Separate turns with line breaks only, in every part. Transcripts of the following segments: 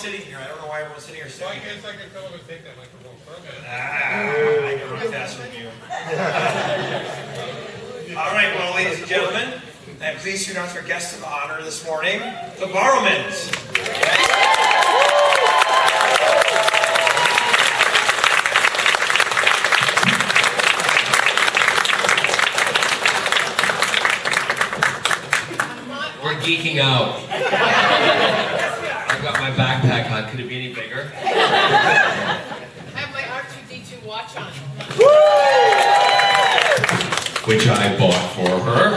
sitting here. I don't know why everyone's sitting here.
Why can't I come over and take that microphone from you?
I can run faster than you. All right, well, ladies and gentlemen, I'm pleased to announce our guest of honor this morning, the Barrowmans.
We're geeking out. I've got my backpack on. Could it be any bigger?
I have my R2-D2 watch on.
Which I bought for her.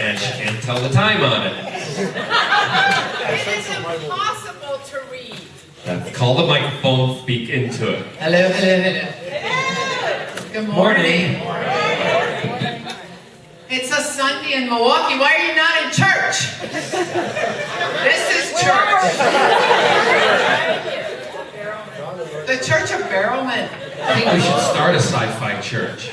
And she can't tell the time on it.
It is impossible to read.
Call the microphone, speak into it.
Hello, hello, hello. Good morning. It's a Sunday in Milwaukee. Why are you not in church? This is church. The Church of Barrowman.
I think we should start a sci-fi church.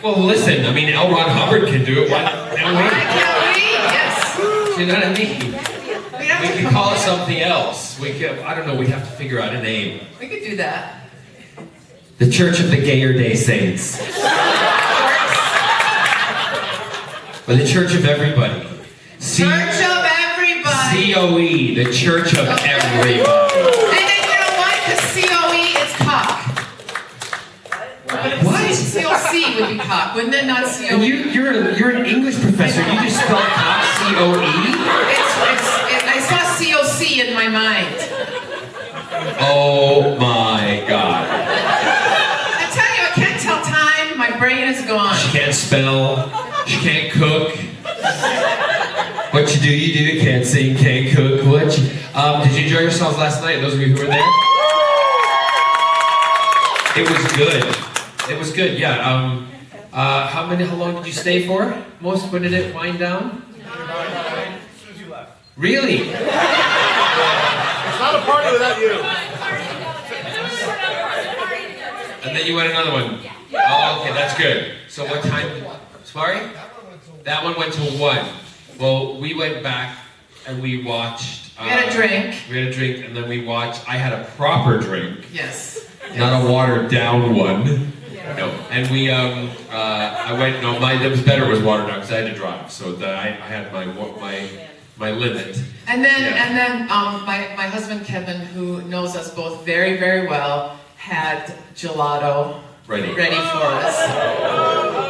Well, listen, I mean, L. Ron Hubbard can do it. Why can't we?
Yes.
You know what I mean? We could call it something else. We could, I don't know, we have to figure out a name.
We could do that.
The Church of the Gayer Day Saints. Or the Church of Everybody.
Church of Everybody.
COE, the Church of Everybody.
And then you know what? Because COE is cock.
What?
COC would be cock. Wouldn't it not COE?
And you're an English professor. You just spelled cock COE?
I saw COC in my mind.
Oh my God.
I tell you, I can't tell time. My brain is gone.
She can't spell. She can't cook. What you do, you do. Can't sing, can't cook. What? Did you enjoy yourselves last night? Those of you who were there. It was good. It was good. Yeah. How long did you stay for? When did it wind down?
As soon as you left.
Really?
It's not a party without you.
And then you went another one. Oh, okay, that's good. So what time? Sorry? That one went to 1. Well, we went back and we watched.
We had a drink.
We had a drink, and then we watched. I had a proper drink,
Yes.
not a watered down one. No, and we I went. No, that was better. Was watered down because I had to drive, so I had my limit.
And then
Yeah.
my husband Kevin, who knows us both very, very well, had gelato
Ready.
for us.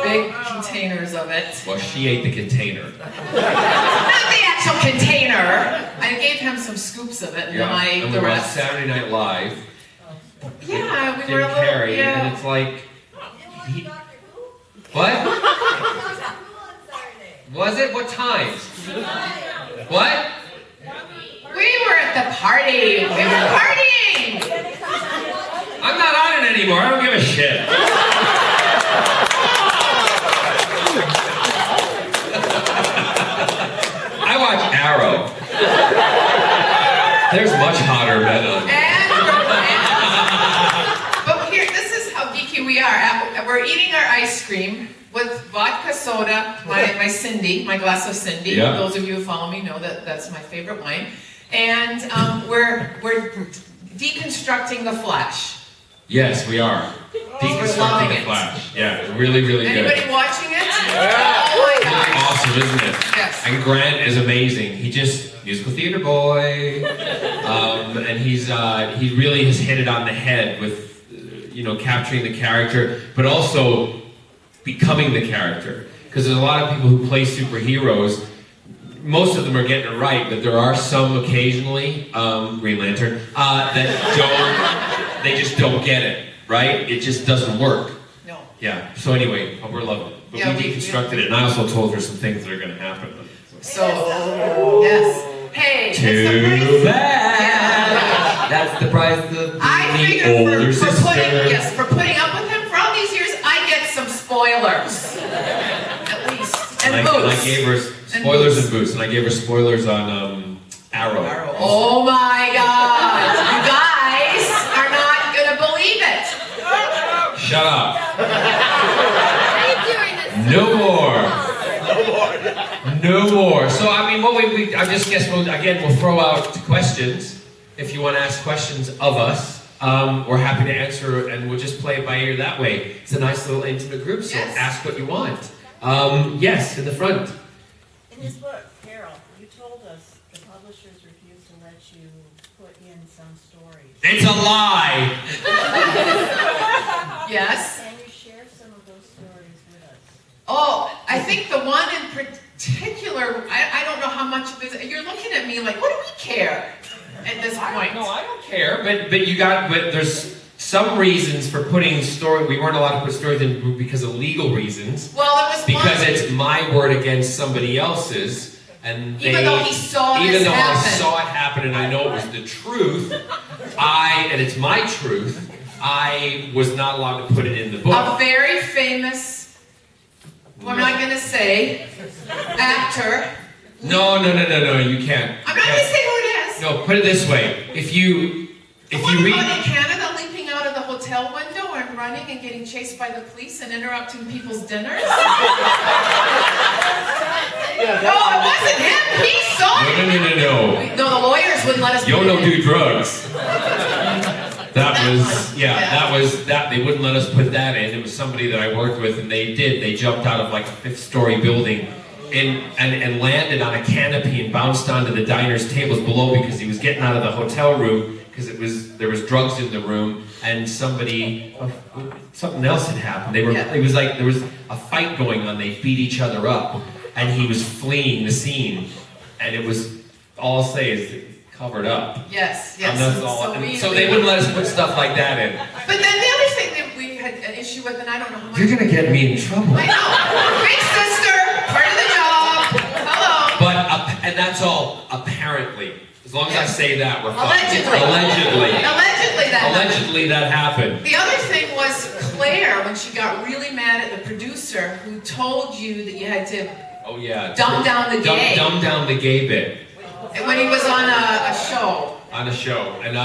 Big containers of it.
Well, she ate the container.
Not the actual container. I gave him some scoops of it, and then
And
the
we watched
rest.
Saturday Night Live.
Yeah, we
Jim
were a little.
Carrey, and
Yeah.
it's like. What? Was it? What time? What?
We were at the party. We were partying.
I'm not on it anymore. I don't give a shit. I watch Arrow. There's much hotter men on.
But here, this is how geeky we are. We're eating our ice cream with vodka soda, my Cindy, my glass of Cindy.
Yeah.
Those of you who follow me know that that's my favorite wine. And we're deconstructing the Flash.
Yes, we are.
loving
Deconstructing the
it.
Flash. Yeah, really, really good.
Anybody watching it?
Yeah.
Oh my
Really
gosh.
awesome, isn't it?
Yes.
And Grant is amazing. He just musical theater boy, and he really has hit it on the head with capturing the character, but also becoming the character. Because there's a lot of people who play superheroes. Most of them are getting it right, but there are some occasionally, Green Lantern, they just don't get it, right? It just doesn't work.
No.
Yeah, so anyway, we're loving it. But
Yeah,
we deconstructed it, and I also told her some things that are going to happen.
So, yes. Hey, it's the
Too
price.
bad.
Yeah.
That's the price of being
I
the
figured
older
for
sister.
putting up with him for all these years, I get some spoilers. At least. And
I
boots.
gave her spoilers and boots, and I gave her spoilers on Arrow.
Oh my God. You guys are not going to believe it.
Shut up.
Why are you doing this?
No more. No more So I mean, I just guess we'll throw out questions. If you want to ask questions of us, we're happy to answer, and we'll just play it by ear that way. It's a nice little intimate group, so
Yes.
ask what you want. Yes, in the front.
In this book, Carole, you told us the publishers refused to let you put in some stories.
It's a lie.
Yes.
Can you share some of those stories with us?
Oh, I think the one in particular, I don't know how much of it, you're looking at me like, what do we care at this point?
No, I don't care. But there's some reasons for putting we weren't allowed to put stories in because of legal reasons.
Well, it was
Because
one,
it's my word against somebody else's, and
even though he saw
even
this
though
happen.
I saw it happen and I know it was the truth, and it's my truth, I was not allowed to put it in the
A
book.
very famous, we're not going to say, actor.
No, you can't.
I'm not going to say who it is.
No, put it this way: if you
One
read.
in Canada leaping out of the hotel window and running and getting chased by the police and interrupting people's dinners. No, it wasn't him. He saw it.
No.
No, the lawyers wouldn't let us.
Yo
put
no
it in.
do drugs. That was that. They wouldn't let us put that in. It was somebody that I worked with, and they did. They jumped out of like a 5th-story building and landed on a canopy and bounced onto the diner's tables below because he was getting out of the hotel room because there was drugs in the room and something else had happened. It was like there was a fight going on. They beat each other up, and he was fleeing the scene, and it was all I'll say is covered up.
Yes.
And that's all.
So,
So they wouldn't let us put stuff like that in.
But then the other thing that we had an issue with, and I don't know how much.
You're gonna get me in trouble.
I know. Big sister, part of the job. Hello.
But and that's all apparently. As long as I say that, we're fine.
Allegedly.
Allegedly that happened.
The other thing was Claire, when she got really mad at the producer who told you that you had to
Oh yeah.
dumb down the gay.
Dumb down the gay bit
when he was on a show.
on a show, and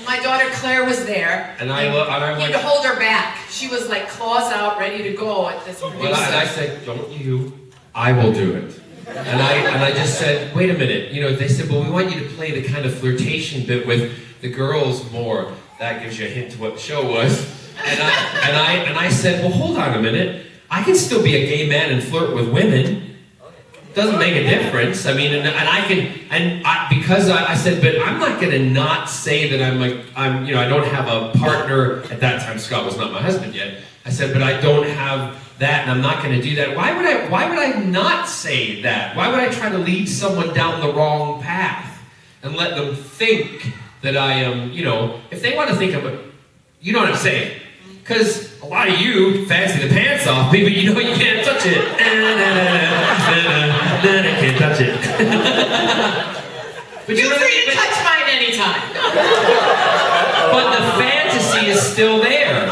my daughter Claire was there.
I'm
He had
like,
to hold her back. She was like claws out, ready to go at this producer.
and I said, don't you? I will do it. And I just said, wait a minute. You know, they said, well, we want you to play the kind of flirtation bit with the girls more. That gives you a hint to what the show was. And I said, well, hold on a minute. I can still be a gay man and flirt with women. Doesn't make a difference. I mean, because I said, but I'm not going to not say that I don't have a partner. At that time, Scott was not my husband yet. I said, but I don't have that, and I'm not going to do that. Why would I not say that? Why would I try to lead someone down the wrong path and let them think that I am, if they want to think of it, you know what I'm saying? Because a lot of you fancy the pants off me, but you can't touch it. I can't touch it. But
You're free to touch mine anytime.
But the fantasy is still there,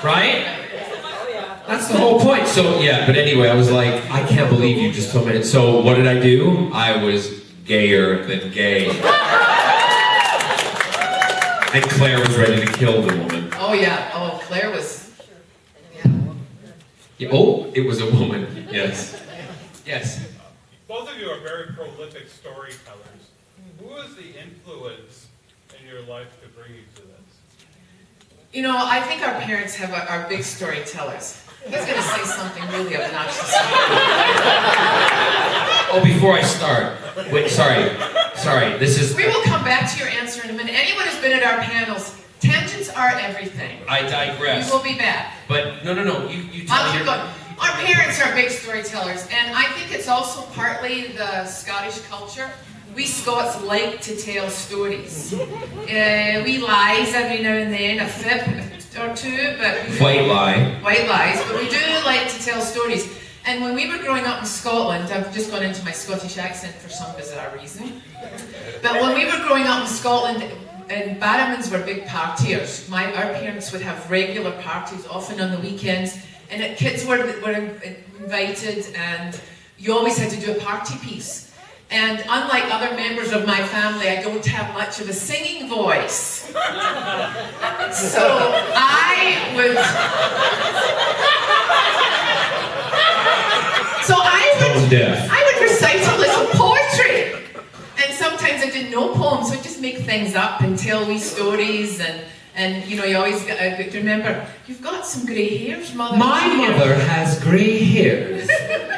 right? That's the whole point. So, yeah, but anyway, I was like, I can't believe you just told me. So, what did I do? I was gayer than gay. And Claire was ready to kill the woman.
Oh yeah. Oh, Claire was.
Yeah, oh, it was a woman. Yes. Yes.
Both of you are very prolific storytellers. Who was the influence in your life to bring you to this?
I think our parents are big storytellers. He's going to say something really obnoxious.
Oh, before I start. Wait, sorry. This is.
We will come back to your answer in a minute. Anyone who's been at our panels, tangents are everything.
I digress.
We will be back.
But, no. You tell
I'll
me.
keep going. Our parents are big storytellers, and I think it's also partly the Scottish culture. We Scots like to tell stories. We lies every now and then, a fib or two, but
White lie.
White lies, but we do like to tell stories. And when we were growing up in Scotland, I've just gone into my Scottish accent for some bizarre reason. But when we were growing up in Scotland, and Barrowmans were big partiers. Our parents would have regular parties, often on the weekends, and kids were invited, and you always had to do a party piece. And unlike other members of my family, I don't have much of a singing voice. So I would
Tone deaf.
recite a little poem. I didn't know poems, so I'd just make things up and tell wee stories, and you know, you always got to remember, you've got some grey hairs, Mother.
My mother has grey hairs.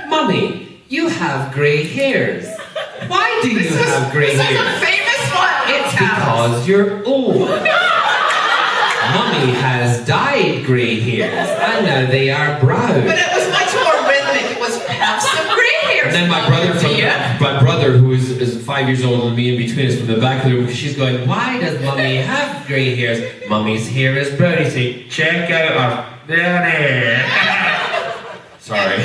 Mummy, you have grey hairs. Why do you have grey
This is
hairs?
a famous one.
It's because you're old. Mummy has dyed grey hairs, and now they are brown.
But it was much more rhythmic. It was have some grey hairs.
And then my brother, who is 5 years older than me, in between us from the back of the room, she's going, why does Mummy have grey hairs? Mummy's hair is brown. You say, check out our beauty. Sorry.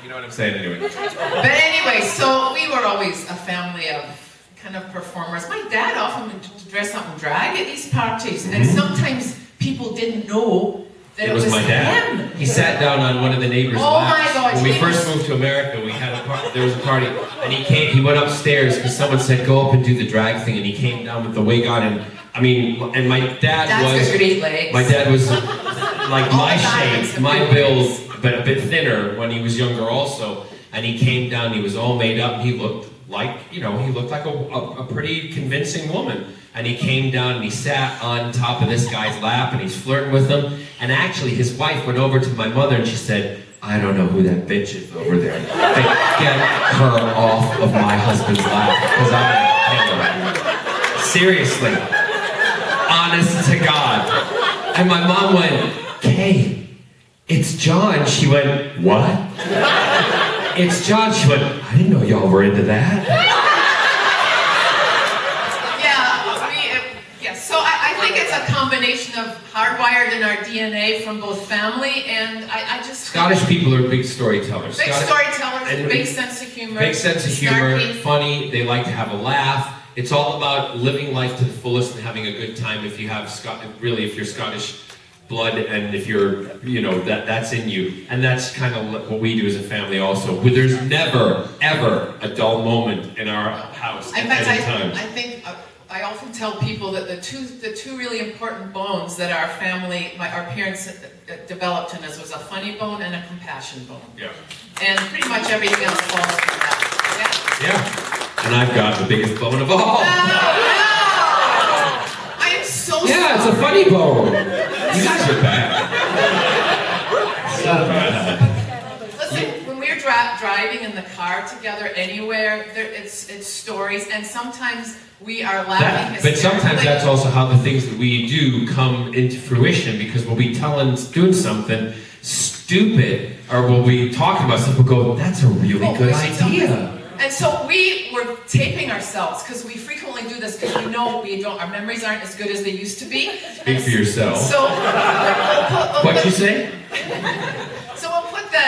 You know what I'm saying anyway.
But anyway, so we were always a family of kind of performers. My dad often would dress up in drag at these parties, and sometimes people didn't know that it was
my dad.
him.
He sat down on one of the neighbors'
Oh
laps.
my gosh,
When we
he
first
was-
moved to America, there was a party, and he went upstairs because someone said go up and do the drag thing, and he came down with the wig on, and my dad
Dad's got great legs.
my dad was like
All
my
the diamonds
shape,
have
my
great
build, but a bit thinner when he was younger also, and he came down, he was all made up, and he looked like, you know, he looked like a pretty convincing woman. And he came down and he sat on top of this guy's lap and he's flirting with him. And actually his wife went over to my mother and she said, I don't know who that bitch is over there. Get her off of my husband's lap, because I'm gonna kill her. Seriously. Honest to God. And my mom went, Kay, it's John. She went, what? It's John. She went, I didn't know y'all were into that.
So I think it's a combination of hardwired in our DNA from both family, and I just...
Scottish people are big storytellers.
Big storytellers,
and
big sense of humor.
Big sense of humor,
snarky.
funny, they like to have a laugh. It's all about living life to the fullest and having a good time if you have if you're Scottish blood and if you're, you know, that's in you. And that's kind of what we do as a family also. There's never, ever a dull moment in our house
In
at
fact,
any time.
I think I often tell people that the two really important bones that our family, our parents developed in us was a funny bone and a compassion bone.
Yeah.
And pretty much everything else falls from that.
Yeah. And I've got the biggest bone of all.
No! I am so sorry.
Yeah, it's a funny bone. You guys are bad. So bad.
Listen, when we're driving in the car together anywhere, it's stories, and sometimes we are laughing
But sometimes that's also how the things that we do come into fruition, because we'll be doing something stupid, or we'll be talking about stuff, we'll go, that's a really good idea.
And so we were taping ourselves, because we frequently do this, because we know our memories aren't as good as they used to be.
Speak for yourself.
So
What'd you say?
So we'll put the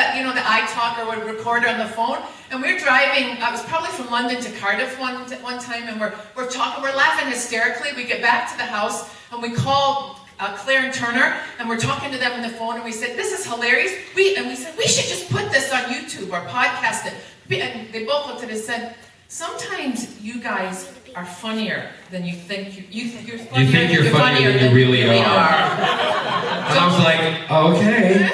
iTalk or recorder on the phone, and we're driving. I was probably from London to Cardiff one time, and we're talking, we're laughing hysterically. We get back to the house, and we call Claire and Turner, and we're talking to them on the phone, and we said, "This is hilarious." We said we should just put this on YouTube or podcast it. And they both looked at us and said, "Sometimes you guys are funnier than you think. You're funnier,
You think you're funnier than you really are. And I was like, okay.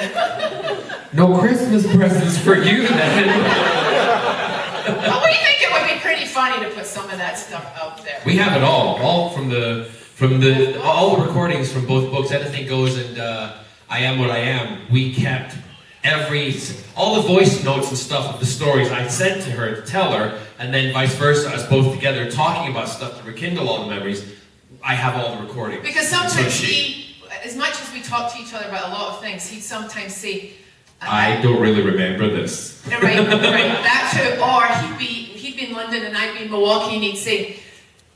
No Christmas presents for you then.
But we think it would be pretty funny to put some of that stuff out there.
We have it all from all the recordings from both books, Anything Goes and I Am What I Am. We kept all the voice notes and stuff of the stories I sent to her to tell her, and then vice versa, us both together talking about stuff to rekindle all the memories. I have all the recordings.
Because sometimes he, as much as we talk to each other about a lot of things, he'd sometimes say,
I don't really remember this.
right, that too. Or he'd be in London and I'd be in Milwaukee, and he'd say,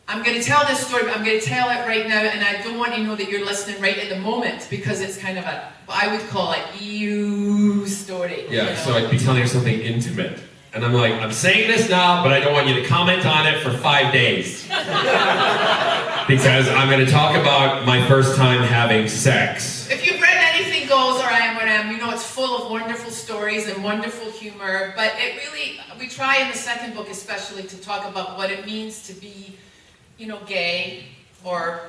I'm going to tell this story, but I'm going to tell it right now, and I don't want you to know that you're listening right at the moment, because it's kind of what I would call an EU story.
Yeah, so I'd be telling her something intimate. And I'm like, I'm saying this now, but I don't want you to comment on it for 5 days. Because I'm going to talk about my first time having sex.
If you've read Anything Goes or I Am What I Am, you know it's full of wonderful stories and wonderful humor, but it really, we try in the second book especially to talk about what it means to be, gay, or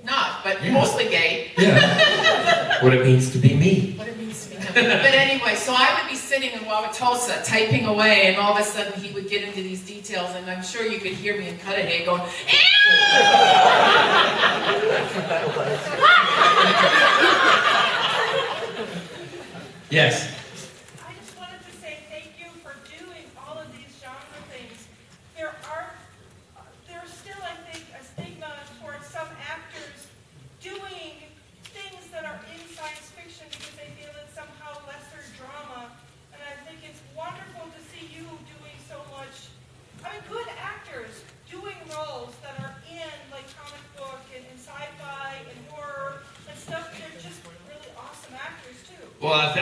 not, but mostly gay.
Yeah. What it means to be me.
What it means to be him. But anyway, so I would be sitting in Wauwatosa typing away, and all of a sudden he would get into these details, and I'm sure you could hear me in Cudahy going,
Yes.
I just wanted to say thank you for doing all of these genre things. There's still, I think, a stigma towards some actors doing things that are in science fiction because they feel it's somehow lesser drama. And I think it's wonderful to see you doing so much, good actors doing roles that are in like comic book and in sci-fi and horror and stuff. They're just really awesome actors too.
Well,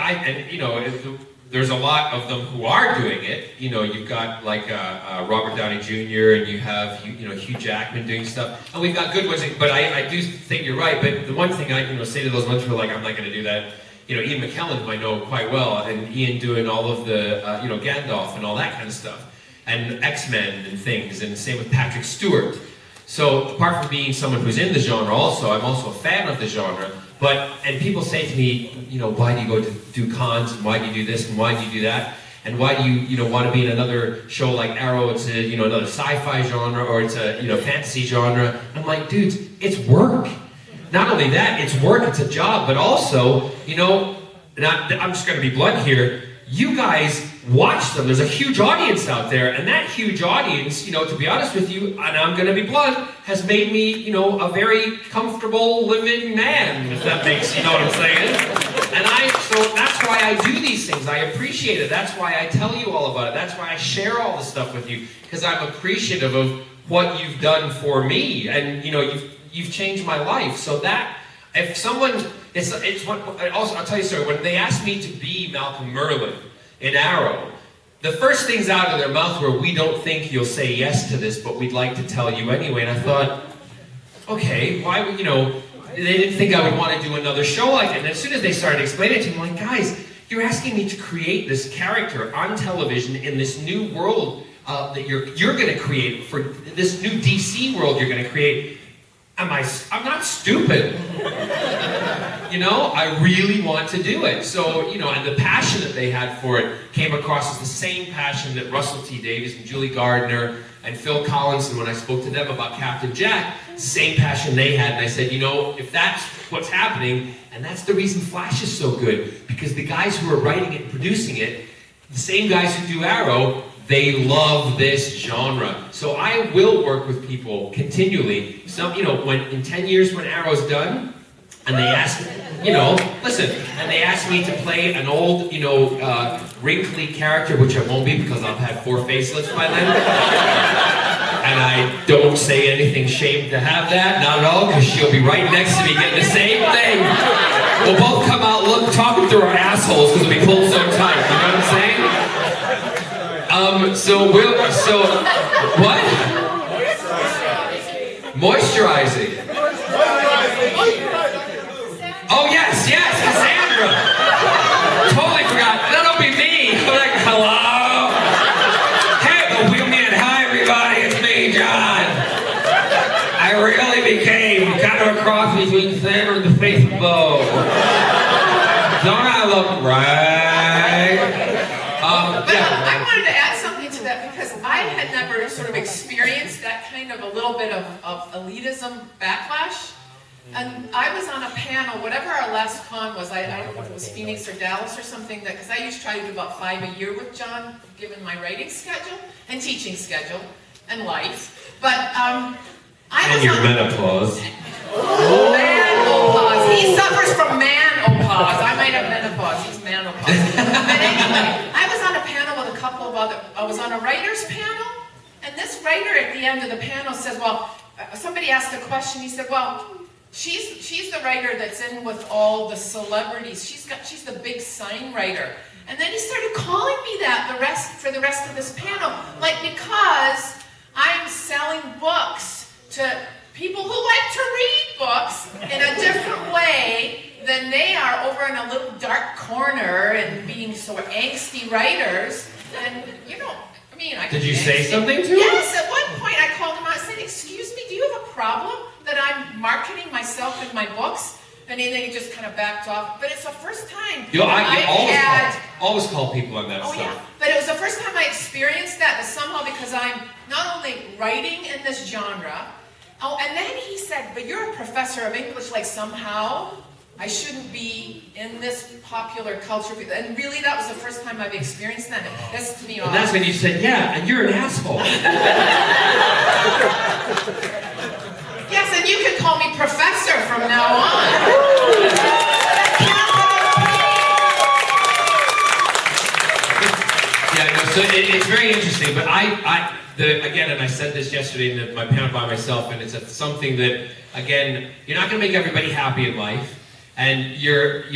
there's a lot of them who are doing it. You've got like Robert Downey Jr. and you have Hugh Jackman doing stuff, and we've got good ones. But I do think you're right. But the one thing I say to those ones who are like, I'm not going to do that. Ian McKellen, who I know quite well, and Ian doing all of the Gandalf and all that kind of stuff, and X-Men and things, and same with Patrick Stewart. So apart from being someone who's in the genre, I'm also a fan of the genre. And people say to me, why do you go to do cons, and why do you do this, and why do you do that, and why do you want to be in another show like Arrow? It's another sci-fi genre, or it's a fantasy genre. I'm like, dudes, it's work. Not only that, it's work, it's a job, but also, and I'm just going to be blunt here. You guys watch them. There's a huge audience out there, and that huge audience, to be honest with you, and I'm going to be blunt, has made me, a very comfortable living man, if that makes, what I'm saying? And so that's why I do these things. I appreciate it. That's why I tell you all about it. That's why I share all this stuff with you, because I'm appreciative of what you've done for me, and, you've changed my life. So that, if someone, I'll tell you, sir, when they asked me to be Malcolm Merlin in Arrow, the first things out of their mouth were, we don't think you'll say yes to this, but we'd like to tell you anyway. And I thought, okay, why would, they didn't think I would want to do another show like it. And as soon as they started explaining it to me, I'm like, guys, you're asking me to create this character on television in this new world that you're going to create, for this new DC world you're going to create. I'm not stupid. I really want to do it. So, and the passion that they had for it came across as the same passion that Russell T. Davies and Julie Gardner and Phil Collins, and when I spoke to them about Captain Jack, same passion they had. And I said, if that's what's happening, and that's the reason Flash is so good, because the guys who are writing it and producing it, the same guys who do Arrow, they love this genre. So I will work with people continually. When in 10 years when Arrow's done, and they ask, and they ask me to play an old, wrinkly character, which I won't be because I'll have 4 facelifts by then. And I don't say anything shame to have that, not at all, because she'll be right next to me getting the same thing. We'll both come out talking through our assholes because we'll be pulled so tight, you know what I'm saying? What? Moisturizing. Oh, yes, Cassandra. Totally forgot. That'll be me. I'm like, hello. Hey, the wheelman. Hi, everybody. It's me, John. I really became kind of a cross between Sandra and the Faith of Bo. Don't I look right?
I wanted to add something to that, because I had never sort of experienced that kind of a little bit of elitism backlash. And I was on a panel, whatever our last con was, I don't know if it was Phoenix or Dallas or something, because I used to try to do about 5 a year with John, given my writing schedule and teaching schedule and life. But I was
and your menopause.
Menopause. He suffers from menopause. I might have menopause. He's menopause. But anyway, I was on a panel with a couple of other. I was on a writer's panel, and this writer at the end of the panel says, "Well," somebody asked a question. He said, "Well, she's the writer that's in with all the celebrities. She's the big sign writer." And then he started calling me that for the rest of this panel, like, because I'm selling books to people who like to read books in a different way than they are over in a little dark corner and being sort of angsty writers. And, I
Did you say something to him?
Yes, at one point I called him out and said, "Excuse me, do you have a problem that I'm marketing myself in my books and then he just kind of backed off. But it's the first time
You know, I
I've
always call people on that
Oh
stuff.
yeah, but it was the first time I experienced that somehow, because I'm not only writing in this genre, and then he said, but you're a professor of English, like somehow I shouldn't be in this popular culture. And really, that was the first time I've experienced that. It pissed me off.
And that's when you said, yeah, and you're an asshole.
Yes, and you can call me professor from now on.
Yeah, no, so it's very interesting, but again, and I said this yesterday in my panel by myself, and it's something that, again, you're not going to make everybody happy in life, and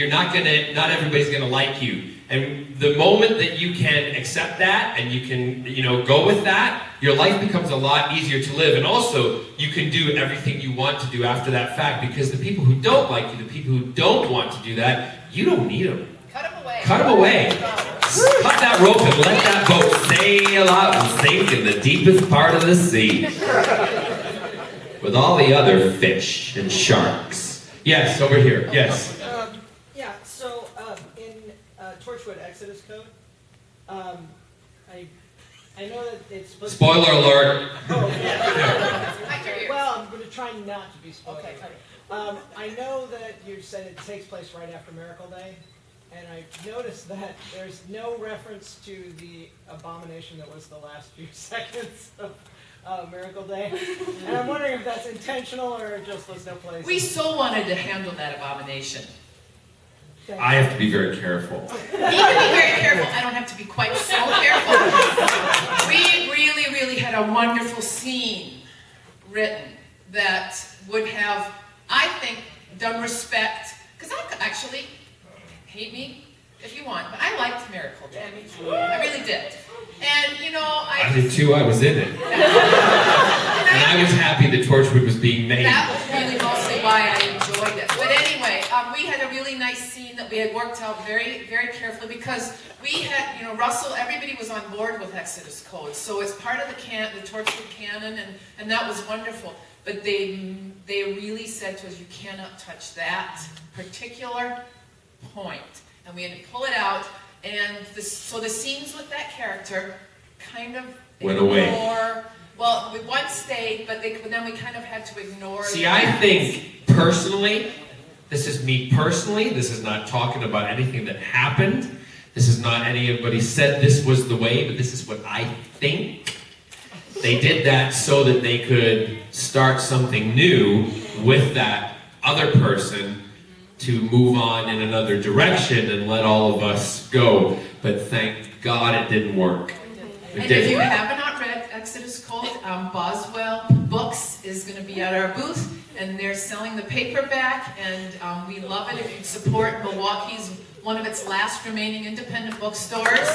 not everybody's going to like you. And the moment that you can accept that, and you can, go with that, your life becomes a lot easier to live. And also, you can do everything you want to do after that fact, because the people who don't like you, the people who don't want to do that, you don't need them.
Cut them away.
Cut them away. Cut that rope and let that boat sail out and sink in the deepest part of the sea. With all the other fish and sharks. Yes, over here. Yes.
Yeah, so in Torchwood Exodus Code, I know that it's supposed
Spoiler alert.
Oh, yeah.
I hear you.
Well, I'm going to try not to be spoiled.
Okay.
I know that you said it takes place right after Miracle Day, and I noticed that there's no reference to the abomination that was the last few seconds of Miracle Day. And I'm wondering if that's intentional or just was no place.
We so wanted to handle that abomination.
I have to be very careful.
You can be very careful. I don't have to be quite so careful. We really, really had a wonderful scene written that would have, I think, done respect. Because I actually, hate me if you want, but I liked Miracle Day. I really did. And,
I did too, I was in it. And I was happy the Torchwood was being made.
That was really mostly why I enjoyed it. But anyway, we had a really nice scene that we had worked out very, very carefully, because we had, Russell, everybody was on board with Exodus Code. So it's part of the Torchwood canon, and that was wonderful. But they really said to us, you cannot touch that particular point. And we had to pull it out, and so the scenes with that character kind of
Went away.
Well, one stayed, but then we kind of had to ignore.
See, I think, personally, this is me personally, this is not talking about anything that happened, this is not anybody said this was the way, but this is what I think. They did that so that they could start something new with that other person to move on in another direction and let all of us go. But thank God it didn't work. It
And
didn't.
if you have not read Exodus Code, Boswell Books is going to be at our booth, and they're selling the paperback, and we love it if you support Milwaukee's, one of its last remaining independent bookstores.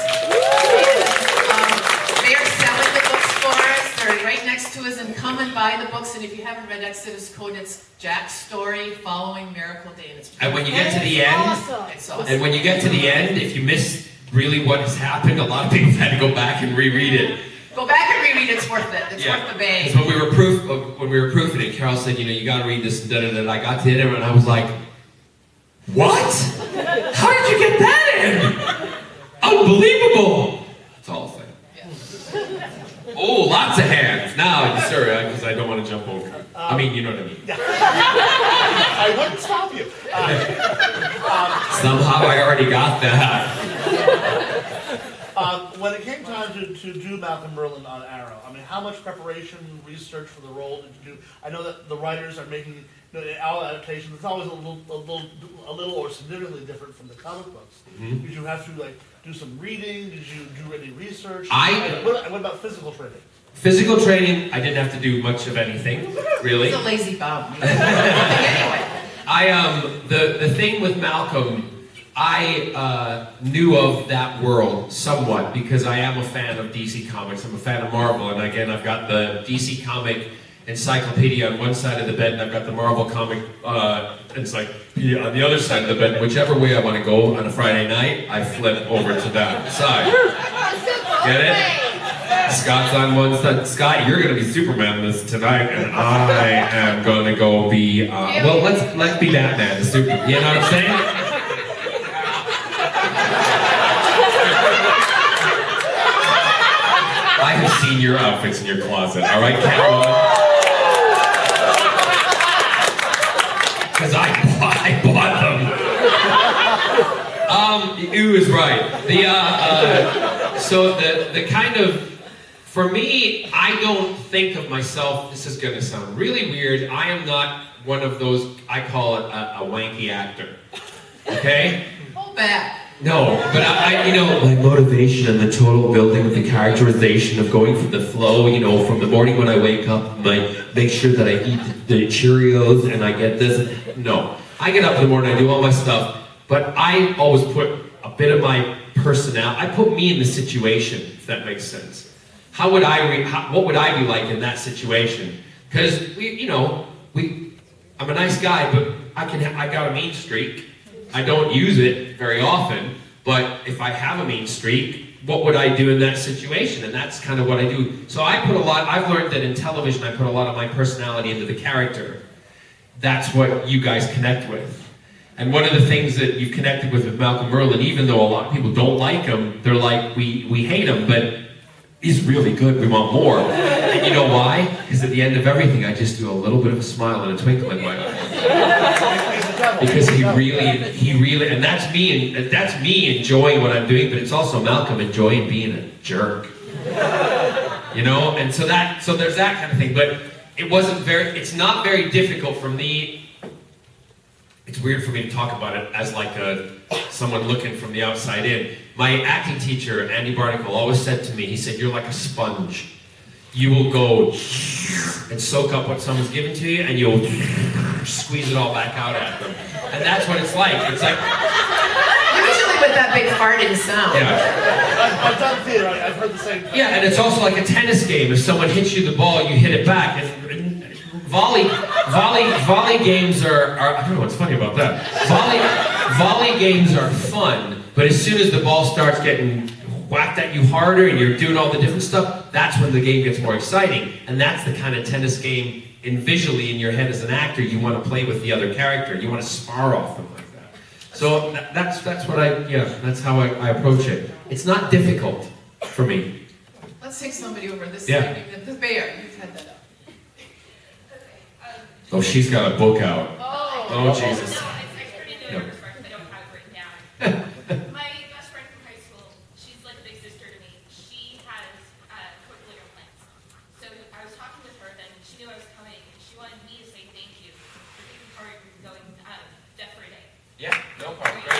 They are selling the books for us. They're right next to us, and come and buy the books. And if you haven't read Exodus Code, it's Jack's story following Miracle Day, and it's
And when you get to the end,
Awesome.
it's awesome.
and when you get to the end, if you miss really what has happened, a lot of people had to go back and reread it.
Go back and reread it. It's worth it. It's worth the bang.
Because when we were proofing it, Carole said, you got to read this and da-da-da. I got to it, and I was like, what? How did you get that in? Unbelievable. That's all I'll say. Oh, lots of hands. Now, sorry, because I don't want to jump over. I mean, you know what I mean.
I wouldn't stop you.
Somehow I already got that.
When it came time to do Malcolm Merlin on Arrow, I mean, how much preparation, research for the role did you do? I know that the writers are making our adaptations. It's always a little or significantly different from the comic books.
Mm-hmm.
Did you have to do some reading? Did you do any research?
I-
What about physical training?
Physical training, I didn't have to do much of anything, really.
It's a lazy bum. Anyway.
The thing with Malcolm, I knew of that world somewhat because I am a fan of DC Comics. I'm a fan of Marvel, and again, I've got the DC Comic encyclopedia on one side of the bed, and I've got the Marvel Comic encyclopedia on the other side of the bed. Whichever way I want to go on a Friday night, I flip over to that side. Get it? Scott's on one side. Scott, you're gonna be Superman this tonight, and I am gonna go be. Well, let's be Batman, the Super. You know what I'm saying? I have seen your outfits in your closet. All right, Catwoman. Because I bought them. You is right. So the kind of, for me, I don't think of myself, this is gonna sound really weird, I am not one of those, I call it a wanky actor, okay?
Hold back.
No, but I, my motivation and the total building of the characterization of going for the flow, from the morning when I wake up, I make sure that I eat the Cheerios and I get this. No, I get up in the morning, I do all my stuff, but I always put a bit of my personality, I put me in the situation, if that makes sense. What would I be like in that situation? Because I'm a nice guy, but I got a mean streak. I don't use it very often, but if I have a mean streak, what would I do in that situation? And that's kind of what I do. So I've learned that in television, I put a lot of my personality into the character. That's what you guys connect with. And one of the things that you've connected with Malcolm Merlyn, even though a lot of people don't like him, they're like, we hate him, but he's really good, we want more. And you know why? Because at the end of everything, I just do a little bit of a smile and a twinkle in my eye. Because he really, and that's me enjoying what I'm doing, but it's also Malcolm enjoying being a jerk. And so there's that kind of thing, but it's not very difficult for me. It's weird for me to talk about it as like someone looking from the outside in. My acting teacher, Andy Barnacle, always said to me, he said, you're like a sponge. You will go and soak up what someone's given to you, and you'll squeeze it all back out at them. And that's what it's like. It's like...
Usually with that big farting sound.
Yeah.
I've done theater, I've heard the same thing.
Yeah, and it's also like a tennis game. If someone hits you the ball, you hit it back. And volley games are I don't know what's funny about that. Volley games are fun, but as soon as the ball starts getting whacked at you harder and you're doing all the different stuff, that's when the game gets more exciting. And that's the kind of tennis game visually in your head as an actor you want to play with the other character. You want to spar off them like that. So that's how I approach it. It's not difficult for me.
Let's take somebody over this
Yeah.
side. The bear, you've had that up.
Oh, she's got a book out. Oh, Jesus.
No, I turned into a nervous wreck. I don't have it written down. My best friend from high school, she's like a big sister to me. She has quick plants. So I was talking with her, then she knew I was coming, and she wanted me to say thank you for taking part in going deaf for a day.
Yeah, no problem.
I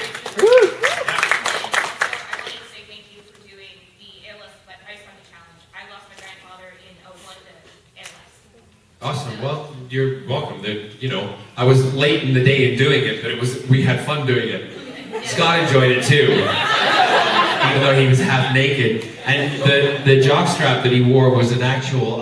wanted to say thank you for doing the ALS Ice Bucket Challenge. I lost my grandfather in 01 to ALS.
Awesome. Well, you're welcome. I was late in the day in doing it, but we had fun doing it. Scott enjoyed it too, even though he was half naked. And the jockstrap that he wore was an actual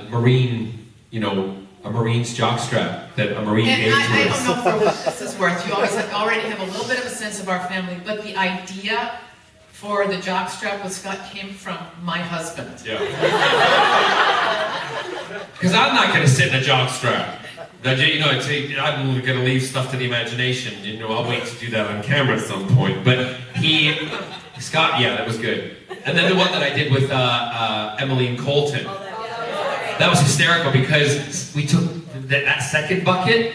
Marine, a Marine's jockstrap that a Marine
And
gave to
I don't
us.
know for what this is worth. You already have a little bit of a sense of our family, but the idea for the jockstrap with Scott came from my husband.
Yeah. Because I'm not going to sit in a jockstrap. I'm going to leave stuff to the imagination. I'll wait to do that on camera at some point. But Scott, yeah, that was good. And then the one that I did with Emmeline Colton. That was hysterical because we took that second bucket.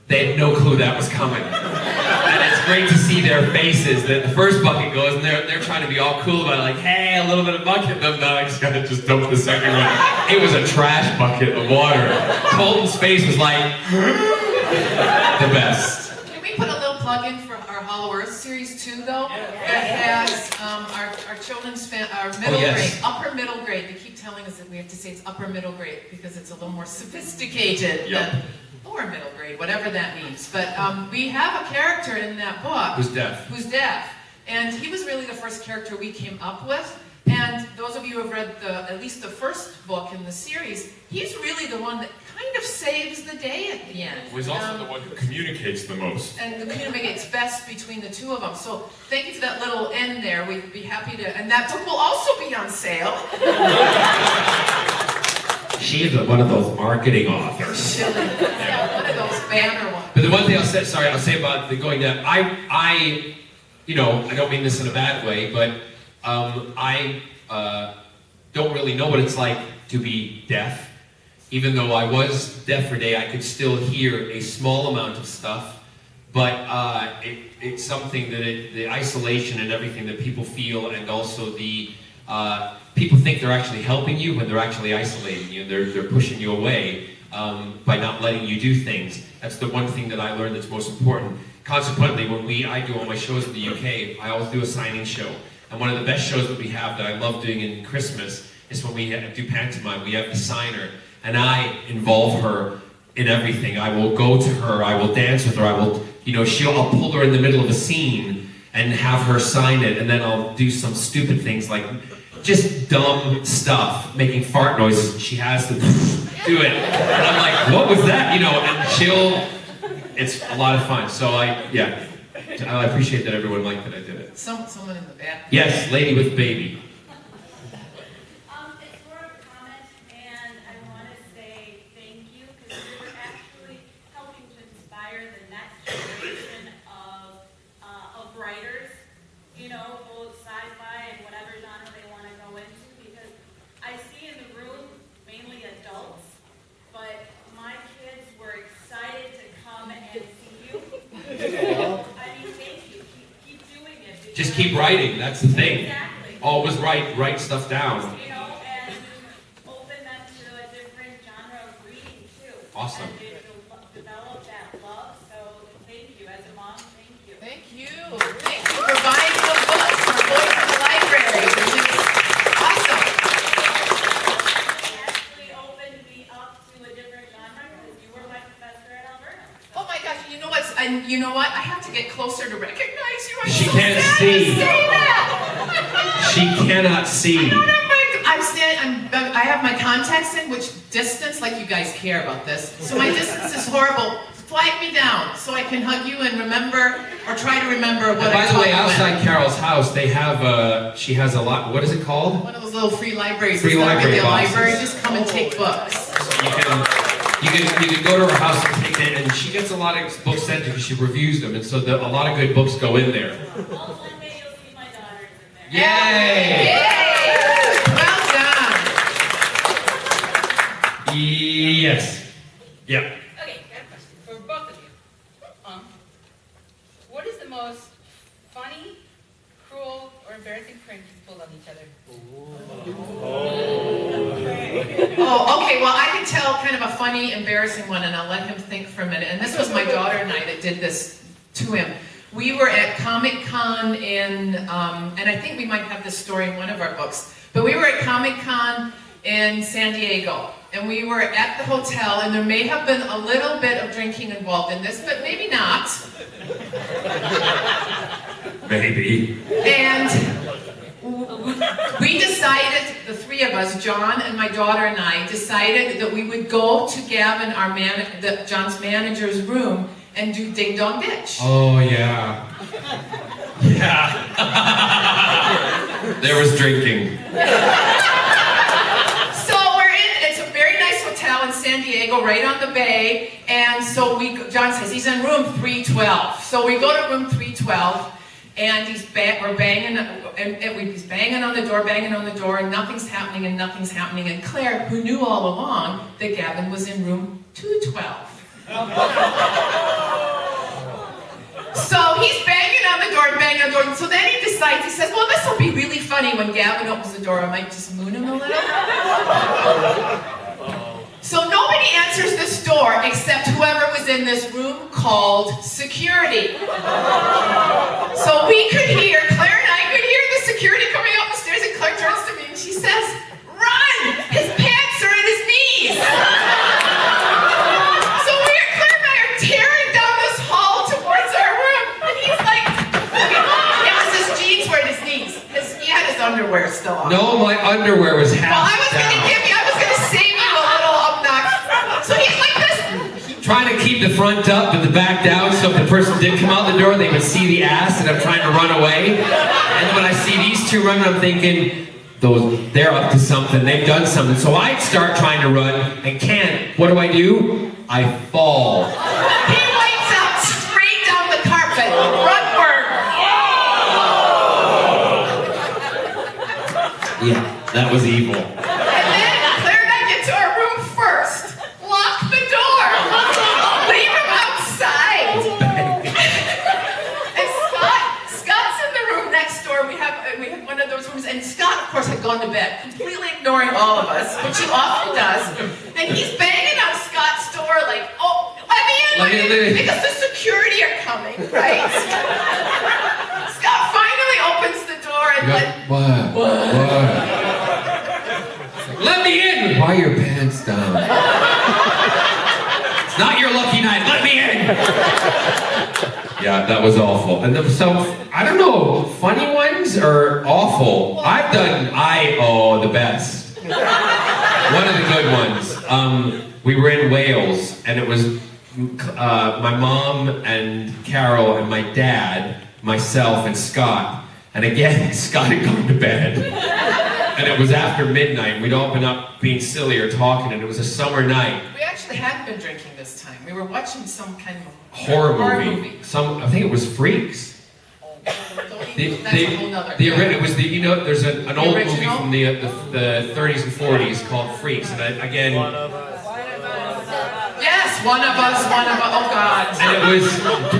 They had no clue that was coming. And it's great to see their faces. That the first bucket goes and they're trying to be all cool about it, like, hey, a little bit of bucket. No, I just gotta dump the second one. It was a trash bucket of water. Colton's face was like, the best.
Can we put a little plug in for our Hollow Earth series too, though? It has our children's our middle grade, upper middle grade. They keep telling us that we have to say it's upper middle grade because it's a little more sophisticated than lower middle grade, whatever that means. But we have a character in that book
Who's deaf.
And he was really the first character we came up with. And those of you who have read at least the first book in the series, he's really the one that kind of saves the day at the end.
Was also the one who communicates the most.
And the communicates best between the two of them. So thank you for that little end there. We'd be happy to, and that book will also be on sale.
She's one of those marketing authors.
Yeah, one of those banner ones.
But the one thing I'll say about the going down, I don't mean this in a bad way, but I don't really know what it's like to be deaf. Even though I was deaf for a day, I could still hear a small amount of stuff. But it's something that the isolation and everything that people feel, and also the people think they're actually helping you when they're actually isolating you. They're pushing you away by not letting you do things. That's the one thing that I learned that's most important. Consequently, when I do all my shows in the UK, I always do a signing show. And one of the best shows that we have that I love doing in Christmas is when we do pantomime. We have the signer, and I involve her in everything. I will go to her, I will dance with her, I'll pull her in the middle of a scene and have her sign it, and then I'll do some stupid things like just dumb stuff, making fart noises. She has to do it. And I'm like, what was that? And it's a lot of fun. So I appreciate that everyone liked that I did it.
Someone in the back.
Yes, lady with baby.
It's more of a comment, and I want to say thank you, because you're actually helping to inspire the next generation of writers, both sci-fi and whatever genre they want to go into, because I see in the room mainly adults, but my kids were excited to come and see you. I mean, thank you. Keep doing it.
Just keep writing, that's the thing.
Exactly.
Always write stuff down.
And open them to a different genre of reading too.
Awesome.
And they develop that love. So thank you, as a mom. Thank you.
Thank you. Thank you for buying the books for going to the library, which is awesome.
It actually opened me up to a different genre because you were my professor at Alberta.
Oh my gosh, you know what? I have to get closer to recognize you. I'm
She
so
can't
sad
see.
to say that.
She cannot see.
I have my contacts in, which distance, like you guys care about this. So my distance is horrible. Flag me down so I can hug you and remember, or try to remember what
And by
I
the way,
taught you
outside Carole's house, they have she has a lot. What is it called?
one of those little free libraries.
Free
It's not
library
really a
boxes.
library, just come and take books.
So you can go to her house and take it, and she gets a lot of books sent to her because she reviews them, and so a lot of good books go in there.
One day you'll see my daughters in there.
Yay!
Yay! Well done.
Yes. Yeah.
Okay, I have a question for both of you. What is the most funny, cruel, or embarrassing prank you pulled on each other?
Oh, okay, well, I can tell kind of a funny, embarrassing one, and I'll let him think for a minute. And this was my daughter and I that did this to him. We were at Comic-Con and I think we might have this story in one of our books, but we were at Comic-Con in San Diego, and we were at the hotel, and there may have been a little bit of drinking involved in this, but maybe not.
Maybe.
And we decided, the three of us, John and my daughter and I, decided that we would go to Gavin, John's manager's room, and do Ding Dong Ditch.
Oh yeah. Yeah. There was drinking.
So it's a very nice hotel in San Diego, right on the bay, and so John says he's in room 312. So we go to room 312, and he's banging on the door, and nothing's happening, and Claire, who knew all along that Gavin was in room 212. So he's banging on the door, so then he decides, he says, well, this will be really funny when Gavin opens the door, I might just moon him a little. So nobody answers this door except whoever was in this room called security. So we could hear, Claire and I could hear the security coming up the stairs, and Claire turns to me and she says, run! His pants are in his knees! So Claire and I are tearing down this hall towards our room, and he's like, it was his jeans were at his knees. He had his underwear still on.
No, my underwear was half
Well, I was
down.
going to save you a little obnoxious. So he's
keep the front up and the back down, so if the person did come out the door, they would see the ass and I'm trying to run away. And when I see these two running, I'm thinking, they're up to something, they've done something. So I start trying to run and can't. What do? I fall.
He wipes out straight down the carpet. Rugburn.
Yeah, that was evil.
And then Claire and I get to our room first. Lock the door. Leave him outside. And Scott's in the room next door. We have one of those rooms, and Scott, of course, had gone to bed, completely ignoring all of us, which he often does. And he's banging on Scott's door like, oh, let me in, because the security are coming, right? Scott finally opens the door and
What? Let me in! Why are your pants down? It's not your lucky night, let me in! Yeah, that was awful. And so, I don't know, funny ones or awful? I've done the best. One of the good ones. We were in Wales, and it was my mom and Carole and my dad, myself and Scott. And again, Scott had gone to bed. And it was after midnight. We'd all been up being silly or talking, and it was a summer night.
we actually hadn't been drinking this time. We were watching some kind of
Horror movie. I think it was Freaks.
That's a whole nother.
It was there's an old movie
original?
from the 30s and 40s called Freaks, and again,
Yes, one of us. Oh God.
and it was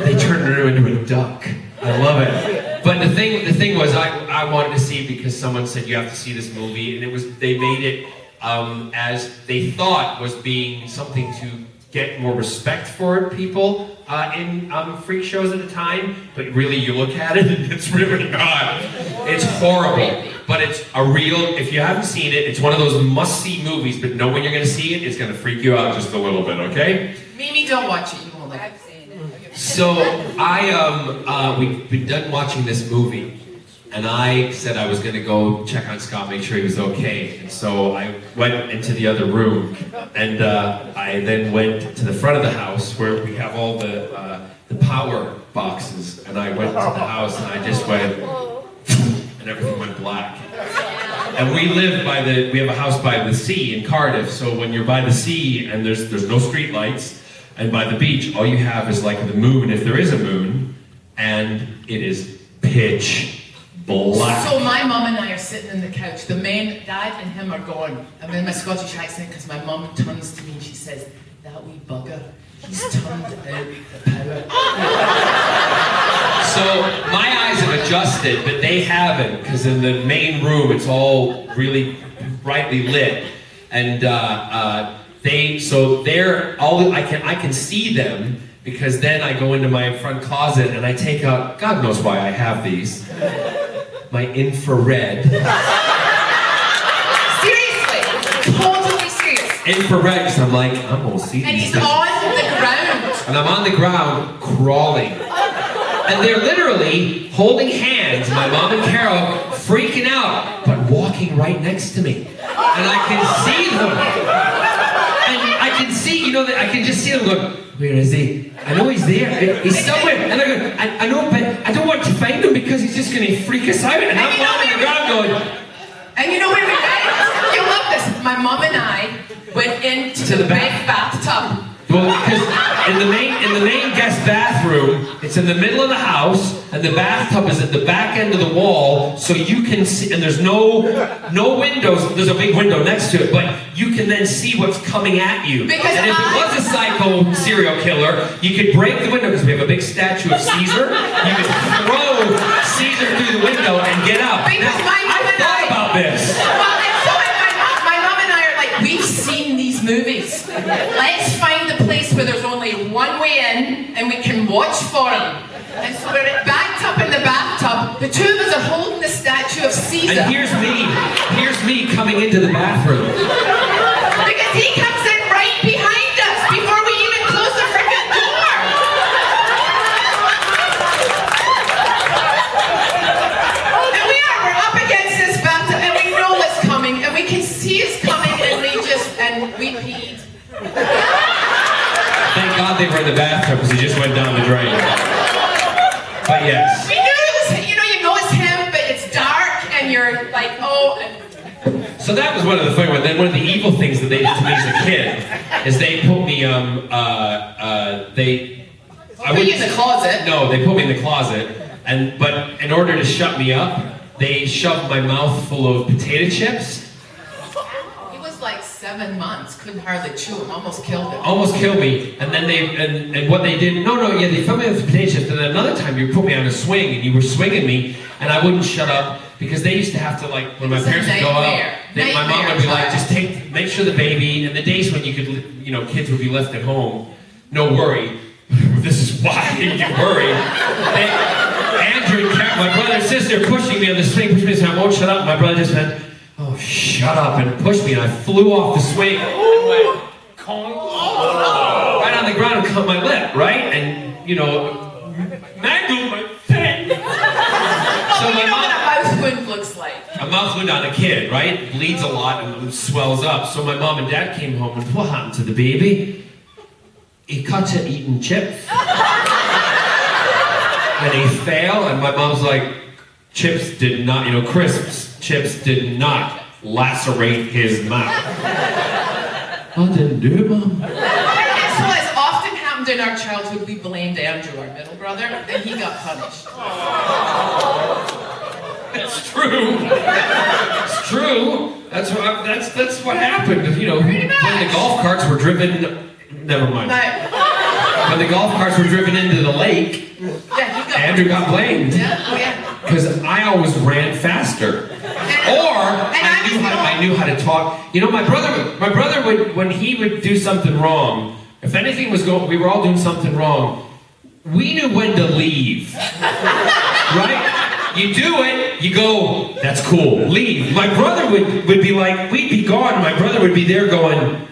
they turned her into a duck. I love it. But the thing was, I wanted to see it because someone said you have to see this movie, and they made it as they thought was being something to get more respect for people in freak shows at the time, but really you look at it and it's really not. It's horrible, but it's a real, if you haven't seen it, it's one of those must-see movies, but know when you're gonna see it, it's gonna freak you out just a little bit, okay?
Mimi, don't watch it, you won't like it.
I've seen it.
So we've been done watching this movie, and I said I was going to go check on Scott, make sure he was okay. And so I went into the other room, and I then went to the front of the house where we have all the power boxes. And I went to the house, and I just went, and everything went black. And we have a house by the sea in Cardiff. So when you're by the sea and there's no street lights, and by the beach, all you have is like the moon, if there is a moon, and it is pitch black.
So my mum and I are sitting on the couch. The main dad and him are going. I'm in my Scottish accent because my mum turns to me and she says, "That wee bugger, he's turned out the power."
So my eyes have adjusted, but they haven't, because in the main room it's all really brightly lit, and I can see them, because then I go into my front closet and I take out, God knows why I have these, my infrared.
Seriously, totally serious.
Infrared, because I'm like, I'm gonna see
And
these
he's
things.
on the ground.
And I'm on the ground crawling. And they're literally holding hands, my mom and Carole, freaking out, but walking right next to me. And I can see them. And I can see, I can just see them going, where is he? I know he's there. He's somewhere. And I go, I know, but I don't want to find him because he's just going to freak us out. And I'm on the ground going.
And you know where we went? You'll love this. My mum and I went into the big bathtub.
Well, because in the main guest bathroom, it's in the middle of the house, and the bathtub is at the back end of the wall, so you can see, and there's no windows. There's a big window next to it, but you can then see what's coming at you. And if it was a psycho serial killer, you could break the window, because we have a big statue of Caesar. You could throw Caesar through the window and get out.
Because
now, I thought about this.
Well, and so my mum and I are like, we've seen these movies. Let's find a place where there's only one way in, and we can watch for them. And so we're backed up in the bathtub. The two of us are holding the statue of Caesar.
And here's me coming into the bathroom.
Because he comes in right behind us before we even close the freaking door. And we're up against this bathtub, and we know what's coming, and we can see it's coming, and we peed.
Thank God they were in the bathtub because he just went down the drain. But yes.
We knew it was, you know it's him, but it's dark, and you're like, oh.
So that was one of the funny ones. Then one of the evil things that they did to me as a kid is they put me,
Put you in the closet.
No, they put me in the closet, but in order to shut me up, they shoved my mouth full of potato chips.
He was like 7 months, couldn't hardly chew him, almost killed him.
Almost killed me. And then and what they did, they filled me with potato chips, and then another time you put me on a swing, and you were swinging me, and I wouldn't shut up, because they used to have to, like, when my parents would go out, my mom would be like, just make sure the baby, and the days when you could, kids would be left at home, no worry. This is why you worry. Andrew and Carol, my brother and sister, pushing me on the swing, pushing me, so I won't shut up. And my brother just went, oh, shut up, and pushed me, and I flew off the swing and went, right on the ground and cut my lip, right? And, mangled my thing.
So you know what a mouth wound looks like.
A mouth wound on a kid, right? Bleeds a lot and swells up. So my mom and dad came home, and what happened to the baby? He got to eating chips. And he fell, and my mom's like, chips did not, crisps, chips did not lacerate his mouth. I didn't do it, Mom.
So as often happened in our childhood, we blamed Andrew, our middle brother, and he got punished.
It's true. It's true. That's what happened. When the golf carts were driven. Never mind. When the golf carts were driven into the lake, Andrew got blamed.
Yeah.
Because I always ran faster. I knew how to talk. My brother would, when he would do something wrong, if anything was going, we were all doing something wrong, we knew when to leave. Right? You do it, you go, that's cool, leave. My brother would be like, we'd be gone, my brother would be there going,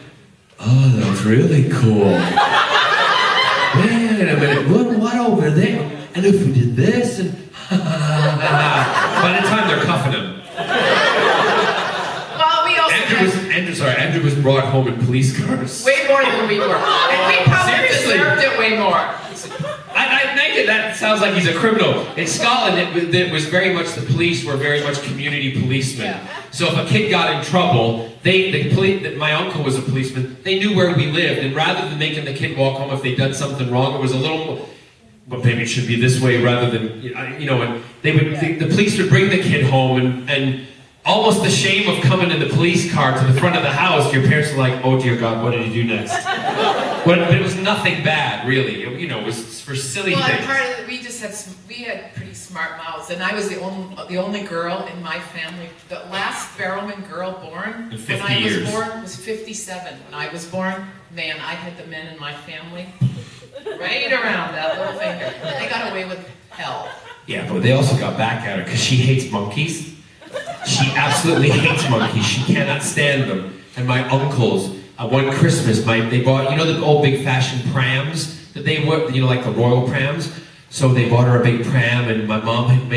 oh, that's really cool. Wait a minute, what over there? And if we did this, and by the time they're cuffing him.
Well, we also
Andrew was brought home in police cars.
way more than we were. And we probably deserved it way more.
I think that sounds like he's a criminal. In Scotland, it was very much, the police were very much community policemen.
Yeah.
So if a kid got in trouble, my uncle was a policeman, they knew where we lived, and rather than making the kid walk home if they'd done something wrong, it was a little, well, maybe it should be this way rather than, and the police would bring the kid home, and almost the shame of coming in the police car to the front of the house, your parents were like, oh dear God, what did you do next? But it was nothing bad, really. It was for silly
Well,
things.
and part of it, we had pretty smart mouths, and I was the only girl in my family. The last Barrowman girl born
In 50
when I was
years.
born was 57. When I was born, man, I had the men in my family right around that little finger. They got away with hell.
Yeah, but they also got back at her because she hates monkeys. She absolutely hates monkeys. She cannot stand them. And my uncles, one Christmas, they bought, the old big fashioned prams that they were, like the royal prams. So they bought her a big pram, and my mom had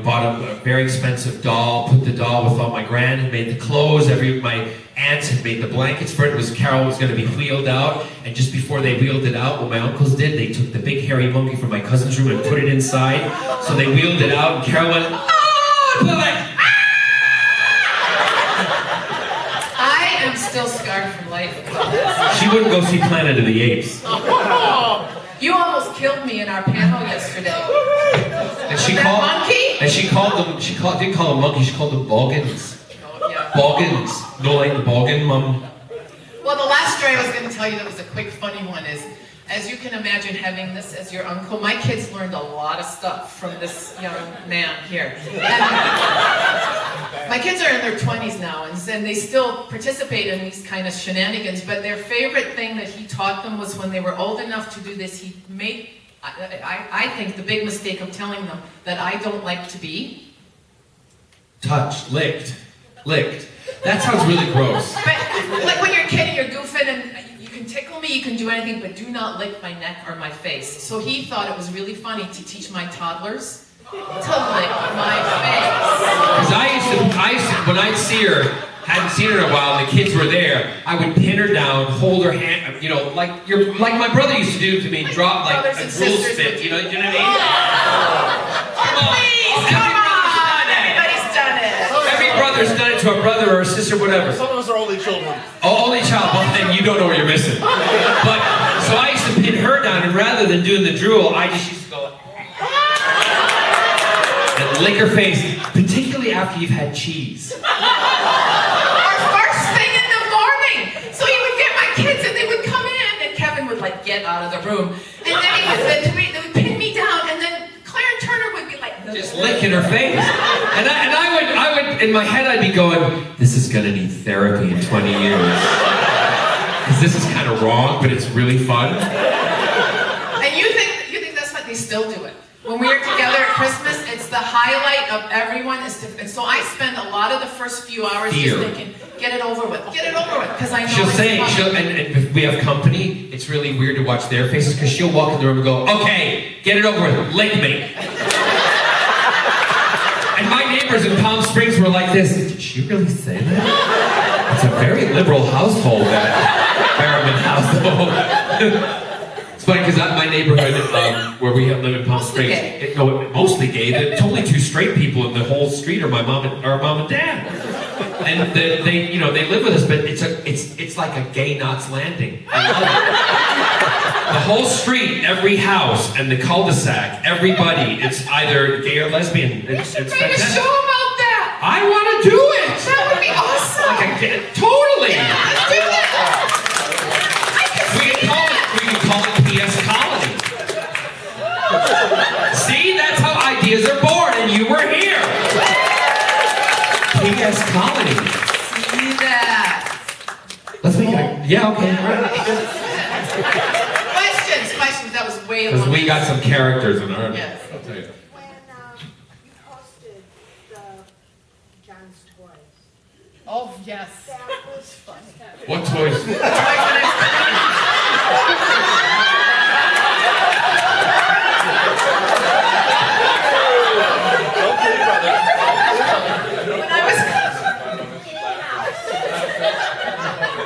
bought a very expensive doll, put the doll with all my grand, had made the clothes, my aunts had made the blankets for it. Carol was going to be wheeled out, and just before they wheeled it out, what my uncles did, they took the big hairy monkey from my cousin's room and put it inside. So they wheeled it out, and Carol went, ah!
I am still scarred from life.
She wouldn't go see Planet of the Apes.
You almost killed me in our panel yesterday.
And she called them, didn't call them monkeys, she called them boggins.
Oh, yeah.
Boggins. No, like the boggin, Mum.
Well, the last story I was going to tell you that was a quick, funny one is, as you can imagine, having this as your uncle, my kids learned a lot of stuff from this young man here. And my kids are in their 20s now, and they still participate in these kind of shenanigans, but their favorite thing that he taught them was when they were old enough to do this, he made, I think, the big mistake of telling them that I don't like to be
touched, licked. That sounds really gross.
But like when you're a kid and you're goofing and you can tickle me, you can do anything, but do not lick my neck or my face. So he thought it was really funny to teach my toddlers to lick my face.
Because I used to, when I'd see her, hadn't seen her in a while, and the kids were there, I would pin her down, hold her hand, you know, like my brother used to do to me, drop like
Brothers
a
and
drill
sisters
spit,
would
you know what I mean?
Please, come on! Everybody's done it.
Every brother's done it to a brother or a sister, whatever.
Some of us are only children.
Oh, only child, well then you don't know what you're missing. But, so I used to pin her down, and rather than doing the drool, I just used to go like, and lick her face, particularly after you've had cheese.
Our first thing in the morning. So he would get my kids and they would come in and Kevin would like get out of the room. And then they would pin me down and then Claire and Turner would be like
Just licking her face. And I would, in my head I'd be going, this is gonna need therapy in 20 years. Because this is kind of wrong, but it's really fun.
And you think that's what they still do it. When we are together at Christmas, it's the highlight of everyone. And so I spend a lot of the first few hours just thinking, get it over with, because I know
She'll
it's
say,
fun.
and if we have company, it's really weird to watch their faces, because she'll walk in the room and go, okay, get it over with, lick me. And my neighbors in Palm Springs were like this, did she really say that? It's a very liberal household, that Barrowman household. It's funny because my neighborhood where we live in Palm
Mostly
Springs,
gay.
mostly gay. There's only 2 straight people in the whole street are my mom and dad, and they live with us. But it's like a gay Knots Landing. I love it. The whole street, every house, and the cul-de-sac, everybody, it's either gay or lesbian.
We should make a show about that.
I want to do it.
That would be awesome.
Totally.
Yeah, let's do that.
We can call it PS Colony. See, that's how ideas are born, and you were here. PS Colony.
See that.
Let's make it. Yeah, okay.
Questions. That was way
Because
long.
we got some characters in our.
Yes.
I'll tell you.
When you posted the John's toys,
Oh, yes.
that was funny.
What toys?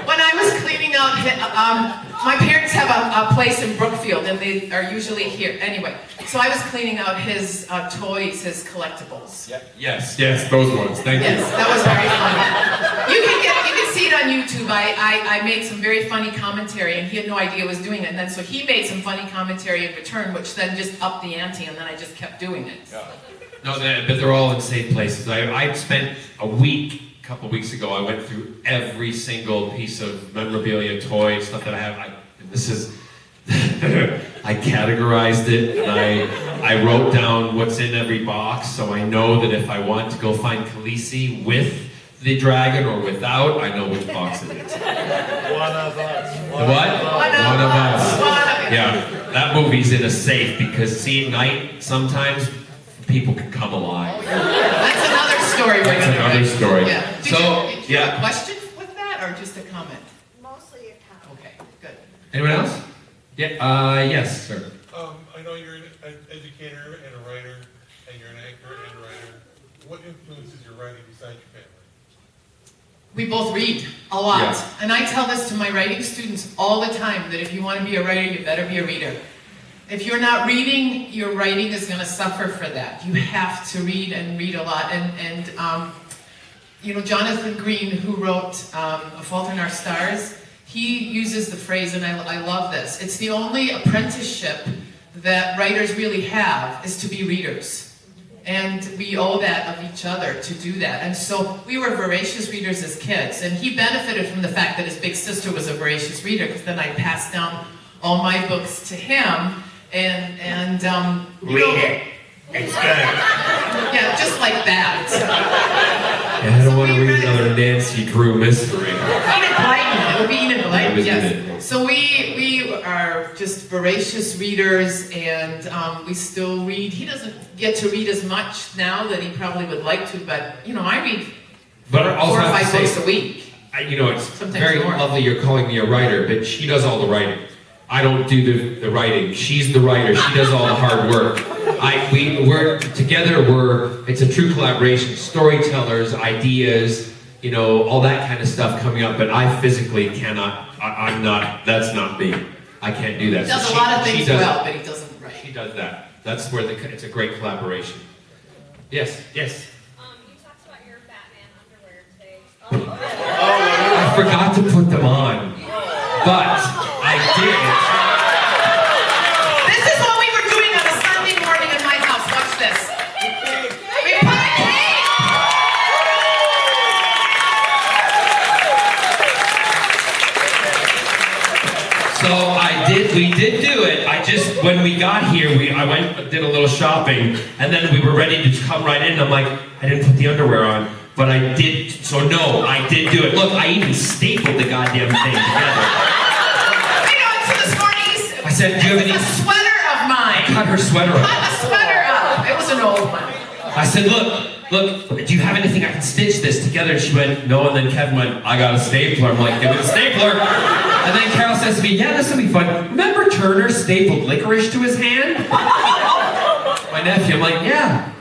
When I was cleaning out, my parents have a place in Brookfield, and they are usually here. Anyway, so I was cleaning out his toys, his collectibles.
Yes, those ones. Thank you.
Yes, that was very funny. You can see it on YouTube. I made some very funny commentary, and he had no idea I was doing it. And then so he made some funny commentary in return, which then just upped the ante, and then I just kept doing it.
No, but they're all in safe places. I spent a week, a couple weeks ago, I went through every single piece of memorabilia, toy, stuff that I have. I categorized it, and I wrote down what's in every box, so I know that if I want to go find Khaleesi with the dragon or without, I know which box it is.
One of us.
What?
One of us.
Yeah, that movie's in a safe, because see, at night, sometimes people can come alive.
That's another story.
That's another story.
Yeah. Did you have a question with that, or just a comment?
Mostly a comment.
Okay, good.
Anyone else? Yeah. Yes, sir.
I know you're an educator and a writer, and you're an actor and a writer. What influences your writing besides your family?
We both read a lot.
Yeah.
And I tell this to my writing students all the time, that if you want to be a writer, you better be a reader. If you're not reading, your writing is going to suffer for that. You have to read and read a lot. And Jonathan Green, who wrote A Fault in Our Stars, he uses the phrase, and I love this, it's the only apprenticeship that writers really have, is to be readers. And we owe that of each other to do that. And so we were voracious readers as kids, and he benefited from the fact that his big sister was a voracious reader, because then I passed down all my books to him, and
Read it. It's good.
yeah, just like that.
I don't want to read another Nancy Drew mystery.
Enid Blyton. It would be Enid
It
Blyton,
was
yes.
Enid.
So we are just voracious readers, and we still read. He doesn't get to read as much now that he probably would like to, but I read
But I also
4 or
have to
5
say,
books a week.
it's
Sometimes
very
more.
lovely you're calling me a writer, but she does all the writing. I don't do the writing. She's the writer. She does all the hard work. We're together. It's a true collaboration. Storytellers, ideas, you know, all that kind of stuff coming up, but I physically cannot, I'm not, that's not me. I can't do that.
He does
So
a lot of
she
things
does,
well, but he doesn't write.
She does that. That's where it's a great collaboration. Yes, yes.
You talked about your Batman underwear today.
I forgot to put them on, but I did.
This is what we were doing on a Sunday morning in my house. Watch this. We put a cake.
So we did do it. I just, when we got here, I went, did a little shopping, and then we were ready to come right in. I'm like, I didn't put the underwear on, but I did, so no, I did do it. Look, I even stapled the goddamn thing together.
You know, so this morning,
I said, do you have any?
a sweater of mine.
Cut her sweater off.
Cut a sweater up. It was an old one.
I said, look, do you have anything I can stitch this together? And she went, no, and then Kevin went, I got a stapler. I'm like, give me the stapler. And then Carol says to me, yeah, this will be fun. Remember Turner stapled licorice to his hand? My nephew, I'm like, yeah.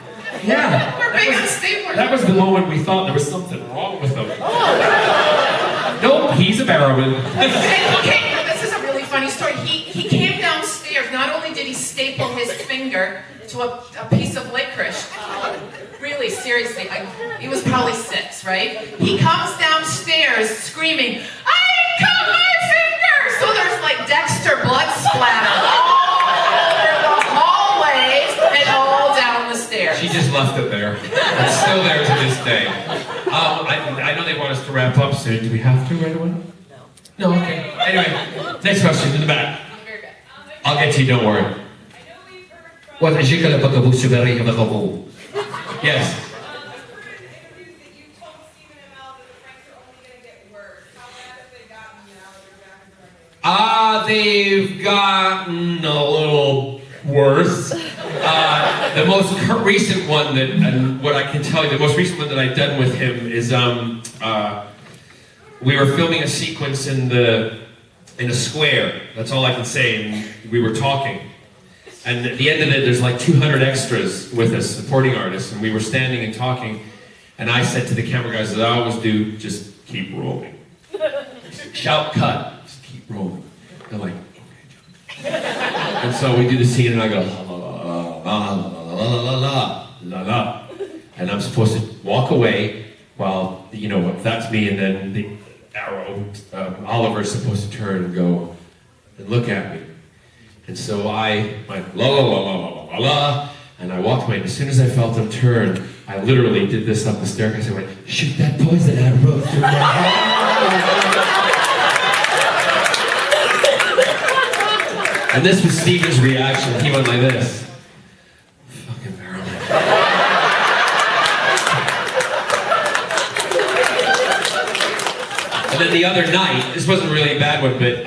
We're big on staplers.
That was the moment we thought there was something wrong with him. Nope, he's a Barrowman.
Okay, this is a really funny story. He came downstairs. Not only did he staple his finger to a piece of licorice, really, seriously, he was probably 6, right? He comes downstairs screaming, I cut my finger! So there's like Dexter blood splatter all over the hallway and all down the stairs.
She just left it there. It's still there to this day. I know they want us to wrap up soon. Do we have to right away? No. No, okay. Anyway, next question in the back. I'll get to you, don't worry. Yes.
I've heard in interviews that you told Stephen and Mel that the pranks are only going to get worse. How bad have they gotten now that they're back in the
They've gotten a little worse. The most recent one and what I can tell you, the most recent one that I've done with him is, we were filming a sequence in a square. That's all I can say, and we were talking. And at the end of it, there's like 200 extras with us, supporting artists, and we were standing and talking, and I said to the camera guys, as I always do, just keep rolling. Shout cut, just keep rolling. They're like, okay. And so we do the scene, and I go, la la la la la la la la, and I'm supposed to walk away while, you know, that's me, and then the arrow, Oliver's supposed to turn and go and look at me. And so I went, la la la la la la la, and I walked away, and as soon as I felt him turn, I literally did this up the staircase. I went, shoot that poison arrow through my head. And this was Stephen's reaction. He went like this. Fucking Barrowman. And then the other night, this wasn't really a bad one, but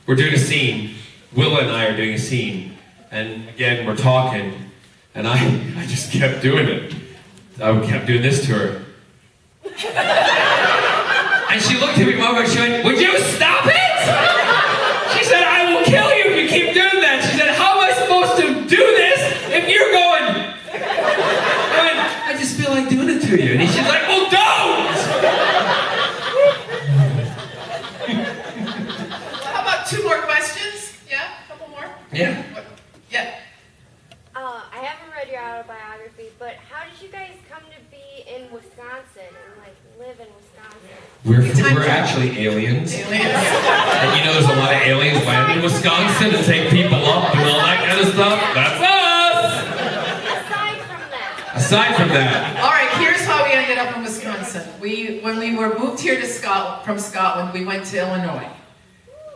we're doing a scene. Willa and I are doing a scene. And again, we're talking. And I just kept doing it. I kept doing this to her. And she looked at me, Mom, and she went, would you stop it? She said, I will kill you if you keep doing that. She said, how am I supposed to do this if you're going? I went, I just feel like doing it to you. And she's like, well, don't!
How about 2 more questions? Yeah? A couple more?
Yeah.
Yeah.
I haven't read your autobiography, but how did you guys come to be in Wisconsin and like live in Wisconsin?
We're actually aliens.
Aliens.
And you know there's a lot of aliens land in Wisconsin and take people up and all that kind of stuff. That's us! Aside from that.
All right, here's how we ended up in Wisconsin. When we were moved here to from Scotland, we went to Illinois.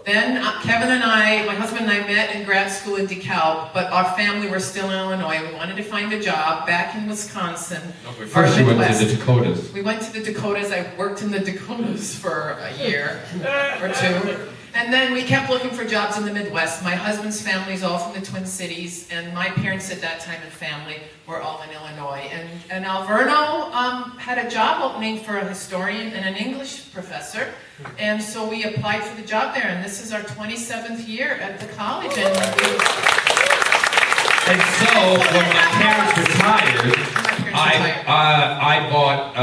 Then Kevin and I, my husband and I met in grad school in DeKalb, but our family were still in Illinois. We wanted to find a job back in Wisconsin.
No, first you went to the Dakotas.
We went to the Dakotas. I worked in the Dakotas for a year or 2. And then we kept looking for jobs in the Midwest. My husband's family is all from the Twin Cities, and my parents at that time and family were all in Illinois. And Alverno had a job opening for a historian and an English professor, and so we applied for the job there, and this is our 27th year at the college. And
And so when my parents retired, I bought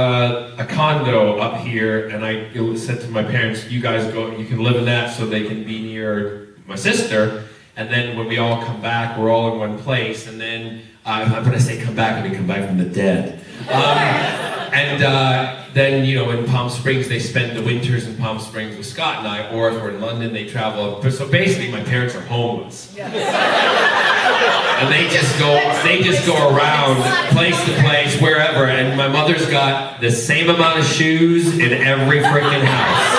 a condo up here, and I said to my parents, "You guys go. You can live in that, so they can be near my sister. And then when we all come back, we're all in one place. And then when I say come back, I mean come back from the dead. Then, you know, in Palm Springs, they spend the winters in Palm Springs with Scott and I, or if we're in London, they travel. So basically, my parents are homeless. And they just go around place to place, wherever. And my mother's got the same amount of shoes in every freaking house.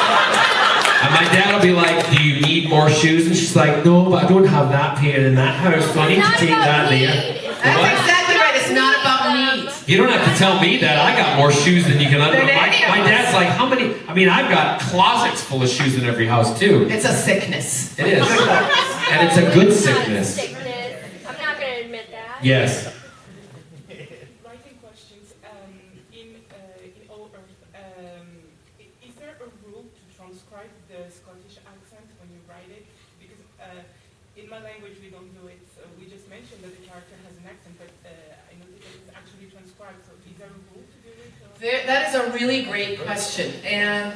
And my dad will be like, "Do you need more shoes?" And she's like, "No, but I don't have that pair in that house, so I need to take that there."
That's exactly right. It's not about needs.
You don't have to tell me that. I got more shoes than you can understand. My dad's like, "How many?" I mean, I've got closets full of shoes in every house too.
It's a sickness.
It is. And it's a good sickness.
I'm not going to admit that.
Yes.
Writing questions. In All Earth, is there a rule to transcribe the Scottish accent when you write it? Because in my language we don't do it. We just mentioned that the character has an accent, but I know that it's actually transcribed. So is there a rule to do it?
That is a really great question, and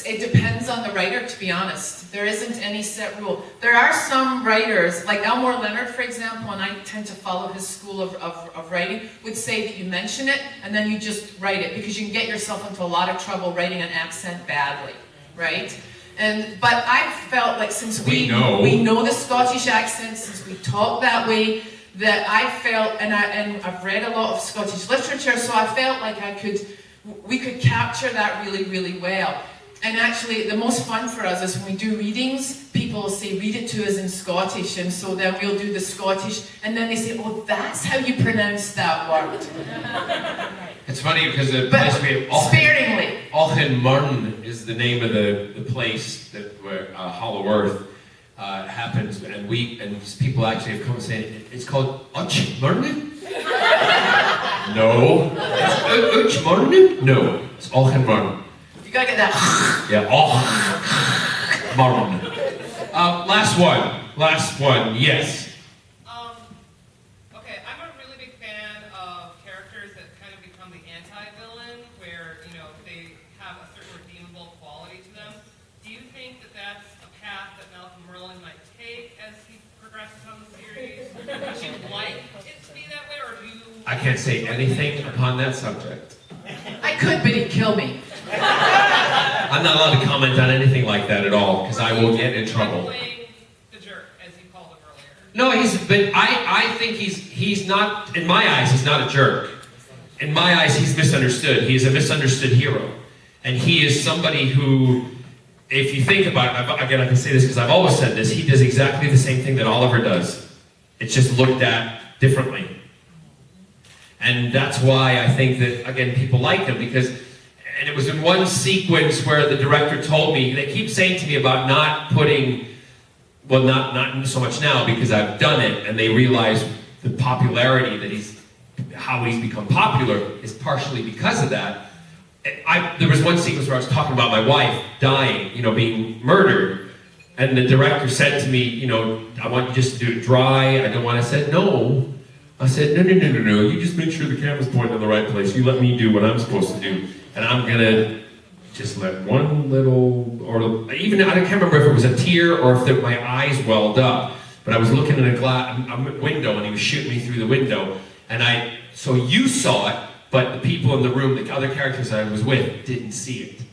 it depends on the writer, to be honest. There isn't any set rule. There are some writers, like Elmore Leonard, for example, and I tend to follow his school of writing, would say that you mention it, and then you just write it, because you can get yourself into a lot of trouble writing an accent badly, right? But I've felt like since we know the Scottish accent, since we talk that way, that I felt, and I've read a lot of Scottish literature, so I felt like we could capture that really, really well. And actually, the most fun for us is when we do readings, people will say, "Read it to us in Scottish," and so then we'll do the Scottish, and then they say, "Oh, that's how you pronounce that word."
It's funny because the place we have,
sparingly.
Auchenmurn is the name of the place where Hollow Earth happens, and people actually have come and saying it's called Auchenmurn. No, Auchenmurn. No, it's Auchenmurn.
You gotta get that.
Yeah, Auchenmurn. Last one. Yes.
Okay, I'm a really big fan of characters that kind of become the anti-villain, where, you know, they have a certain redeemable quality to them. Do you think that that's a path that Malcolm Merlyn might take as he progresses on the series? Would you like it to be that way, or do you...
I can't say anything upon that subject.
I could, but he'd kill me.
I'm not allowed to comment on anything like that at all, because I will get in trouble.
The jerk, as you called him earlier.
No, I think he's not, in my eyes, he's not a jerk. In my eyes, he's misunderstood. He is a misunderstood hero. And he is somebody who, if you think about it, again, I can say this because I've always said this, he does exactly the same thing that Oliver does. It's just looked at differently. And that's why I think that, again, people like him, because, and it was in one sequence where the director told me, they keep saying to me about not putting, well, not so much now because I've done it, and they realize the popularity that how he's become popular is partially because of that. There was one sequence where I was talking about my wife dying, being murdered, and the director said to me, I want you just to do it dry. I don't want to. I said, no. I said, no. You just make sure the camera's pointing in the right place. You let me do what I'm supposed to do. And I'm going to just let one little, or even, I can't remember if it was a tear or if my eyes welled up. But I was looking in a window and he was shooting me through the window. And so you saw it, but the people in the room, the other characters I was with, didn't see it.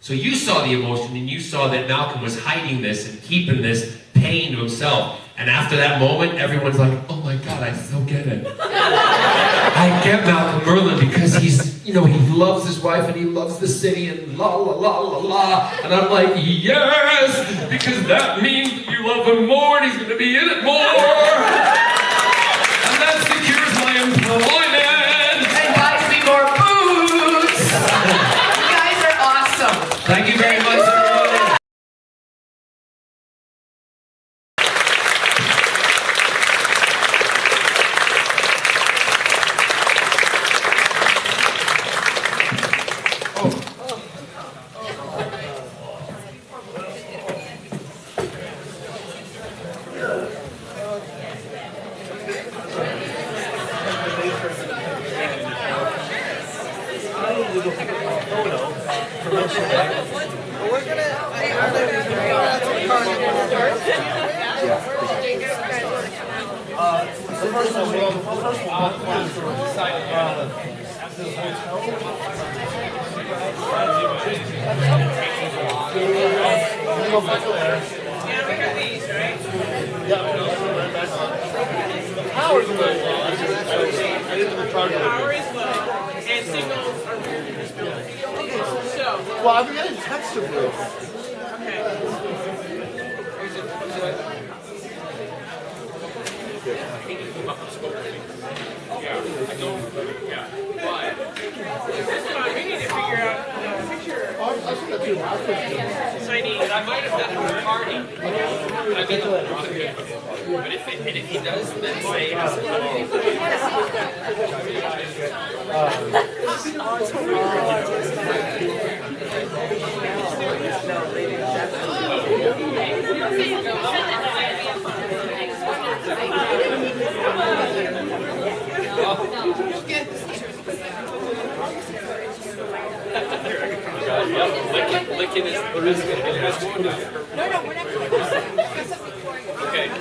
So you saw the emotion and you saw that Malcolm was hiding this and keeping this pain to himself. And after that moment, everyone's like, oh my God, I so get it. I get Malcolm Merlyn because he loves his wife and he loves the city and la la la la la. And I'm like, yes, because that means you love him more and he's going to be in it more. And that secures my employment.
And buys me more boots. You guys are awesome.
Thank you very much, everybody.
first one, well, the first one,
Yeah, we got these, right?
the powers are very low. I didn't even try to.
Power is low, and signals are weird. So,
Well, I've been getting text of this.
okay. This one, we need to figure out the picture.
I think that's too much.
So I need.
I might have done it at a party. I've been on the wrong bit before. But if he does, then say licking his biscuit.
No, we're not going
Okay.
to.